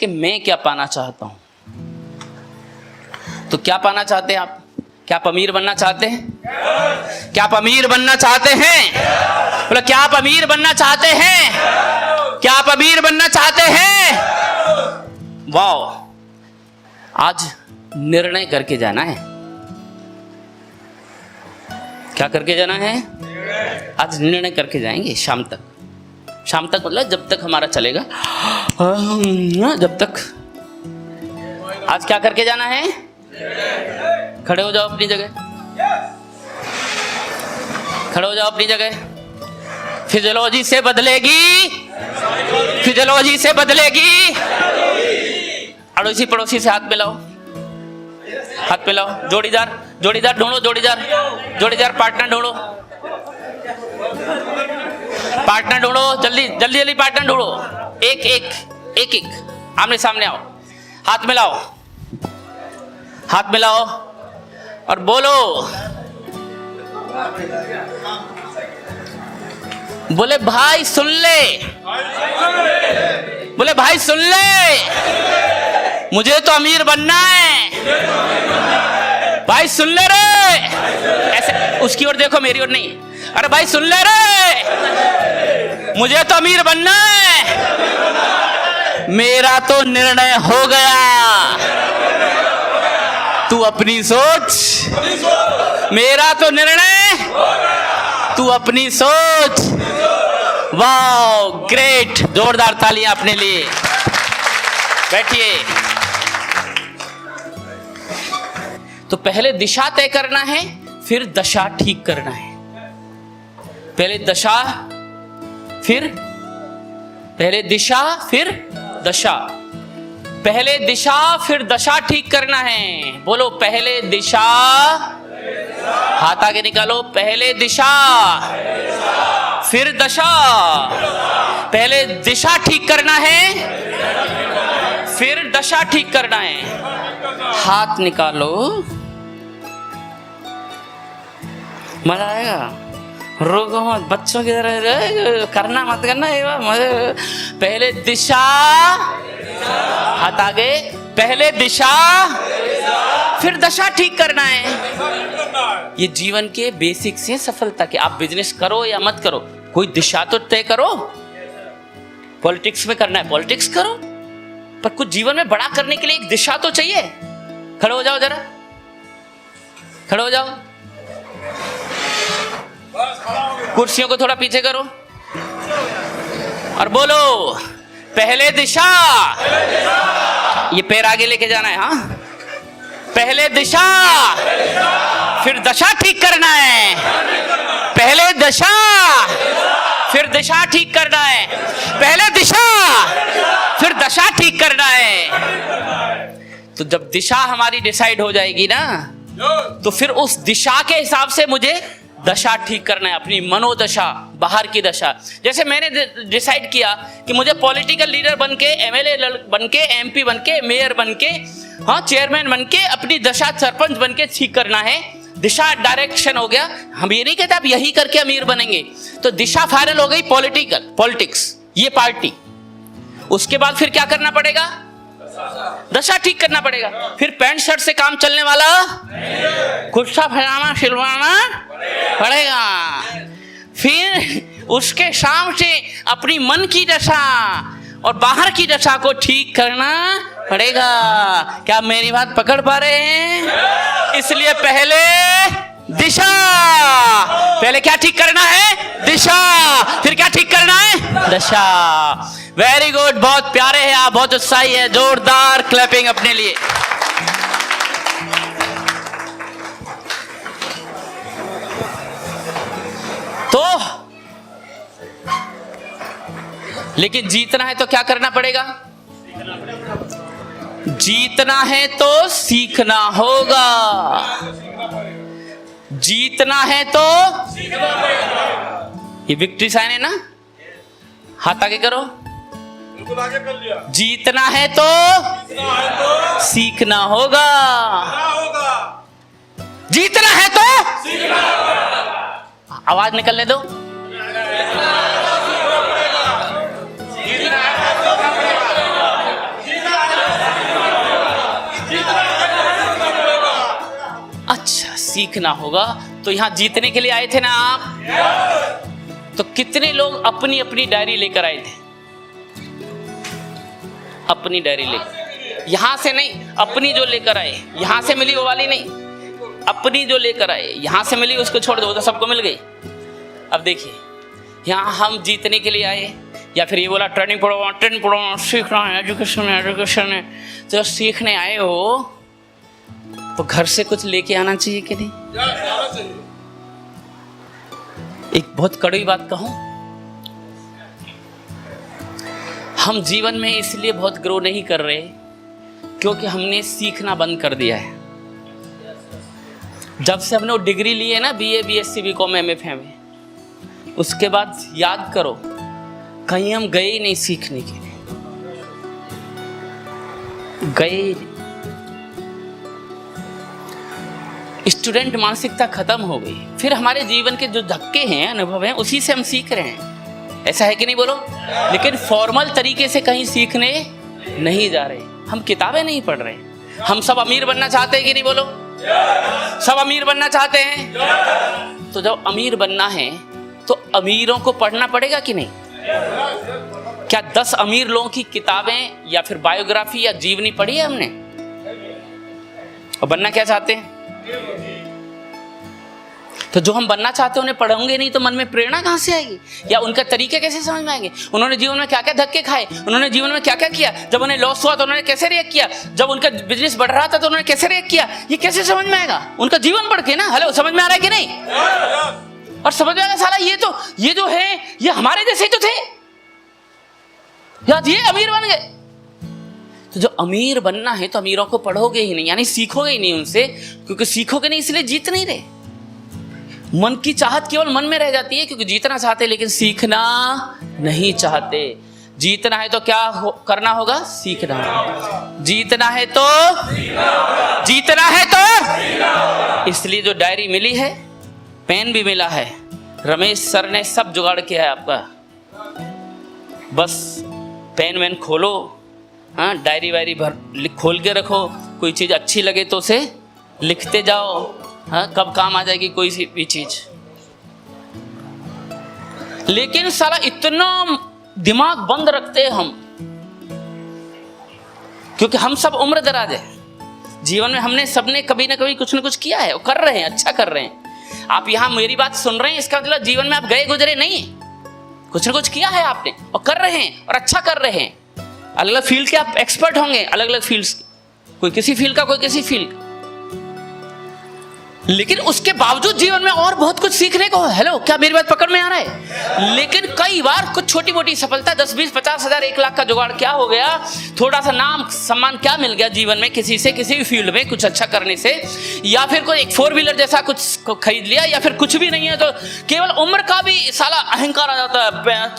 कि मैं क्या पाना चाहता हूं। तो क्या पाना चाहते हैं आप? क्या आप अमीर बनना चाहते हैं? क्या आप अमीर बनना चाहते हैं? बोलो, क्या आप अमीर बनना चाहते हैं? क्या आप अमीर बनना चाहते हैं? वाह, आज निर्णय करके जाना है। क्या करके जाना है? आज निर्णय करके जाएंगे शाम तक। शाम तक मतलब जब तक हमारा चलेगा, जब तक। आज क्या करके जाना है? खड़े हो जाओ अपनी जगह, खड़े हो जाओ अपनी जगह। फिजियोलॉजी से बदलेगी, फिजियोलॉजी से बदलेगी। अड़ोसी पड़ोसी से हाथ मिलाओ, हाथ मिलाओ। जोड़ीदार, जोड़ीदार ढूंढो, जोड़ीदार, जोड़ीदार पार्टनर ढूंढो, पार्टनर ढूंढो, जल्दी जल्दी जल्दी पार्टनर ढूंढो। एक एक एक एक आमने सामने आओ, हाथ मिलाओ, हाथ मिलाओ और बोलो, बोले भाई सुन ले, बोले भाई सुन ले, मुझे तो अमीर बनना है। भाई सुन ले रे, ऐसे उसकी ओर देखो, मेरी ओर नहीं। अरे भाई सुन ले रे, मुझे तो अमीर बनना है। मेरा तो निर्णय हो गया, तू अपनी सोच। मेरा तो निर्णय, तू अपनी सोच। वाह, ग्रेट, जोरदार तालियां अपने लिए। बैठिए। तो पहले दिशा तय करना है, फिर दशा ठीक करना है। पहले दशा, फिर पहले दिशा, फिर दशा। पहले दिशा फिर दशा ठीक करना है। बोलो, पहले दिशा, हाथ आगे निकालो। पहले दिशा फिर दशा। पहले दिशा ठीक करना है, फिर दशा ठीक करना है। हाथ निकालो, मजा आएगा। रोको मत, बच्चों की तरह करना मत करना। पहले दिशा, हाथ आगे। पहले दिशा फिर दशा ठीक करना है। ये जीवन के बेसिक्स हैं सफलता के। आप बिजनेस करो या मत करो, कोई दिशा तो तय करो। पॉलिटिक्स में करना है, पॉलिटिक्स करो, पर कुछ जीवन में बड़ा करने के लिए एक दिशा तो चाहिए। खड़े हो जाओ, जरा खड़े हो जाओ। कुर्सियों को थोड़ा पीछे करो और बोलो, पहले दिशा। ये पैर आगे लेके जाना है। हाँ, पहले दिशा फिर दशा ठीक करना है। पहले दशा फिर दिशा ठीक करना है। पहले दिशा फिर दशा ठीक करना है। तो जब दिशा हमारी डिसाइड हो जाएगी ना, तो फिर उस दिशा के हिसाब से मुझे दशा ठीक करना है, अपनी मनोदशा, बाहर की दशा। जैसे मैंने डिसाइड किया कि मुझे पॉलिटिकल लीडर बनके, एमएलए बनके, एमपी बनके, मेयर बनके, हाँ चेयरमैन बनके, अपनी दशा सरपंच बनके ठीक करना है। दिशा डायरेक्शन हो गया। हम ये नहीं कहते आप यही करके अमीर बनेंगे। तो दिशा फाइनल हो गई, पॉलिटिक्स, ये पार्टी। उसके बाद फिर क्या करना पड़ेगा? दशा ठीक करना पड़ेगा। फिर पैंट शर्ट से काम चलने वाला, कुर्ता फैलाना सिलवाना पड़ेगा। फिर उसके शाम से अपनी मन की दशा और बाहर की दशा को ठीक करना पड़ेगा। क्या मेरी बात पकड़ पा रहे हैं? इसलिए पहले दिशा, पहले क्या ठीक करना है? दिशा। फिर क्या ठीक करना है? दशा। वेरी गुड, बहुत प्यारे हैं आप, बहुत उत्साही है। जोरदार क्लैपिंग अपने लिए। तो लेकिन जीतना है तो क्या करना पड़ेगा? जीतना है तो सीखना होगा। जीतना है तो ये विक्ट्री साइन है ना, हाथ आगे करो। आगे कर लिया। जीतना है तो सीखना होगा। जीतना है तो सीखना होगा। आवाज निकलने दो। जीतना है तो सीखना होगा। तो यहाँ जीतने के लिए आए थे ना आप? तो कितने लोग अपनी अपनी डायरी लेकर आए थे? अपनी डायरी लेकर, यहां से नहीं, अपनी जो लेकर आए, यहां से मिली वो वाली नहीं, अपनी जो लेकर आए, यहां से मिली उसको छोड़ दो, तो सबको मिल गई। अब देखिए, यहाँ हम जीतने के लिए आए, या फिर ये बोला ट्रेनिंग पढ़ो सीखना है, एजुकेशन है। तो सीखने आए हो तो घर से कुछ लेके आना चाहिए कि नहीं? एक बहुत कड़वी बात कहूं, हम जीवन में इसलिए बहुत ग्रो नहीं कर रहे क्योंकि हमने सीखना बंद कर दिया है। जब से हमने वो डिग्री ली है ना, BA BSc BCom MFA में, उसके बाद याद करो कहीं हम गए ही नहीं सीखने के लिए, गए। स्टूडेंट मानसिकता खत्म हो गई। फिर हमारे जीवन के जो धक्के हैं, अनुभव हैं, उसी से हम सीख रहे हैं। ऐसा है कि नहीं बोलो? लेकिन फॉर्मल तरीके से कहीं सीखने नहीं जा रहे, हम किताबें नहीं पढ़ रहे। हम सब अमीर बनना चाहते हैं कि नहीं बोलो? सब अमीर बनना चाहते हैं। तो जब अमीर बनना है तो अमीरों को पढ़ना पड़ेगा कि नहीं? क्या 10 अमीर लोगों की किताबें या फिर बायोग्राफी या जीवनी पढ़ी है हमने? और बनना क्या चाहते हैं? तो जो हम बनना चाहते हैं उन्हें पढ़ोगे नहीं तो मन में प्रेरणा कहां से आएगी, या उनका तरीके कैसे समझ में आएंगे? उन्होंने जीवन में क्या क्या धक्के खाए, उन्होंने जीवन में क्या क्या किया, जब उन्हें लॉस हुआ तो उन्होंने कैसे रिएक्ट किया, जब उनका बिजनेस बढ़ रहा था तो उन्होंने कैसे रिएक्ट किया, ये कैसे समझ में आएगा? उनका जीवन बढ़ के ना, हेलो, समझ में आ रहा है कि नहीं? और समझ में आएगा साला ये जो है ये हमारे जैसे ही तो थे, याद, ये अमीर बन गए। तो जो अमीर बनना है तो अमीरों को पढ़ोगे ही नहीं, यानी सीखोगे ही नहीं उनसे, क्योंकि सीखोगे नहीं इसलिए जीत नहीं रहे। मन की चाहत केवल मन में रह जाती है, क्योंकि जीतना चाहते लेकिन सीखना नहीं चाहते। जीतना है तो क्या करना होगा? सीखना। जीतना है तो जीतना है तो इसलिए जो डायरी मिली है, पेन भी मिला है, रमेश सर ने सब जुगाड़ किया है आपका। बस पेन वेन खोलो, हाँ, डायरी वायरी भर खोल के रखो, कोई चीज अच्छी लगे तो उसे लिखते जाओ, हाँ, कब काम आ जाएगी कोई सी भी चीज। लेकिन साला इतना दिमाग बंद रखते हैं हम, क्योंकि हम सब उम्र दराज है। जीवन में हमने सबने कभी ना कभी कुछ ना कुछ किया है और कर रहे हैं, अच्छा कर रहे हैं। आप यहां मेरी बात सुन रहे हैं, इसका मतलब जीवन में आप गए गुजरे नहीं, कुछ ना कुछ किया है आपने और कर रहे हैं और अच्छा कर रहे हैं। अलग अलग फील्ड के आप एक्सपर्ट होंगे, अलग अलग फील्ड्स, कोई किसी फील्ड का, कोई किसी फील्ड का। लेकिन उसके बावजूद जीवन में और बहुत कुछ सीखने को है। हेलो, क्या मेरी बात पकड़ में आ रहा है? लेकिन कई बार कुछ छोटी मोटी सफलता, 10 20 50 हजार 1 लाख का जुगाड़ क्या हो गया, थोड़ा सा नाम सम्मान क्या मिल गया जीवन में किसी से, किसी भी फील्ड में कुछ अच्छा करने से, या फिर कोई एक 4 व्हीलर जैसा कुछ खरीद लिया, या फिर कुछ भी नहीं है तो केवल उम्र का भी साला अहंकार आ जाता है।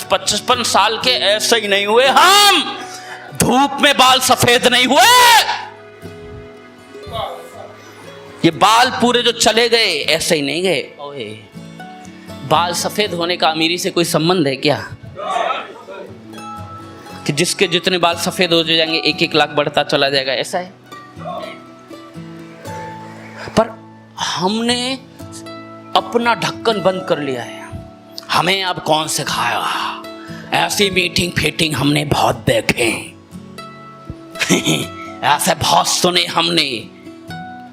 55 साल के ऐसे ही नहीं हुए हम, धूप में बाल सफेद नहीं हुए, ये बाल पूरे जो चले गए ऐसे ही नहीं गए। ओए, बाल सफेद होने का अमीरी से कोई संबंध है क्या? कि जिसके जितने बाल सफेद हो जाएंगे 1-1 लाख बढ़ता चला जाएगा, ऐसा है? पर हमने अपना ढक्कन बंद कर लिया है। हमें अब कौन सिखाया? ऐसी मीटिंग फीटिंग हमने बहुत देखे, ऐसे बहुत सुने हमने,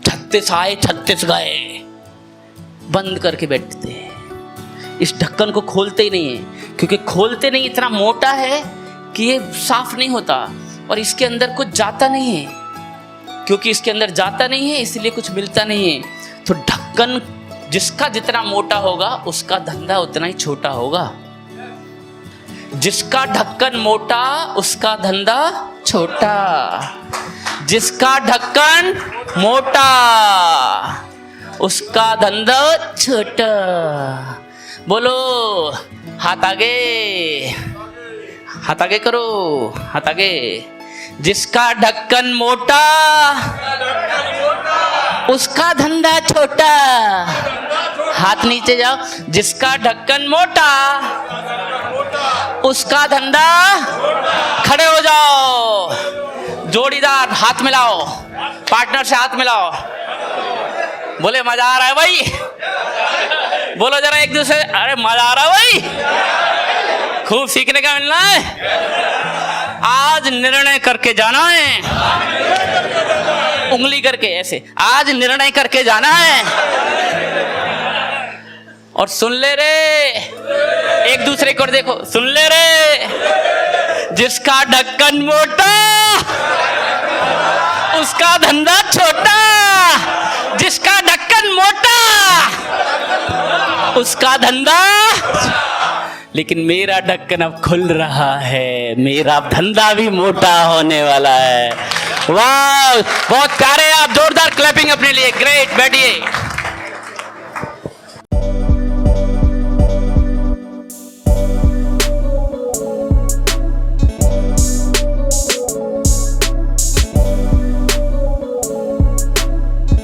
36 आए 36 गए, बंद करके बैठते हैं। इस ढक्कन को खोलते ही नहीं है, क्योंकि खोलते नहीं, इतना मोटा है कि ये साफ नहीं होता और इसके अंदर कुछ जाता नहीं है। क्योंकि इसके अंदर जाता नहीं है इसलिए कुछ मिलता नहीं है। तो ढक्कन जिसका जितना मोटा होगा उसका धंधा उतना ही छोटा होगा। जिसका ढक्कन मोटा उसका धंधा छोटा, जिसका ढक्कन मोटा उसका धंधा छोटा। बोलो, हाथ आगे, हाथ आगे करो, हाथ आगे। जिसका ढक्कन मोटा उसका धंधा छोटा। हाथ नीचे जाओ। जिसका ढक्कन मोटा उसका धंधा, खड़े हो जाओ, जोड़ीदार हाथ मिलाओ, पार्टनर से हाथ मिलाओ। बोले मजा आ रहा है भाई, बोलो जरा एक दूसरे, अरे मजा आ रहा है भाई, खूब सीखने का मिलना है। आज निर्णय करके जाना है, उंगली करके ऐसे, आज निर्णय करके जाना है। और सुन ले रे, एक दूसरे को देखो, सुन ले रे, जिसका ढक्कन मोटा उसका धंधा छोटा, जिसका ढक्कन मोटा उसका धंधा, लेकिन मेरा ढक्कन अब खुल रहा है, मेरा धंधा भी मोटा होने वाला है। वाह, बहुत प्यारे आप, जोरदार क्लैपिंग अपने लिए, ग्रेट, बैठिए।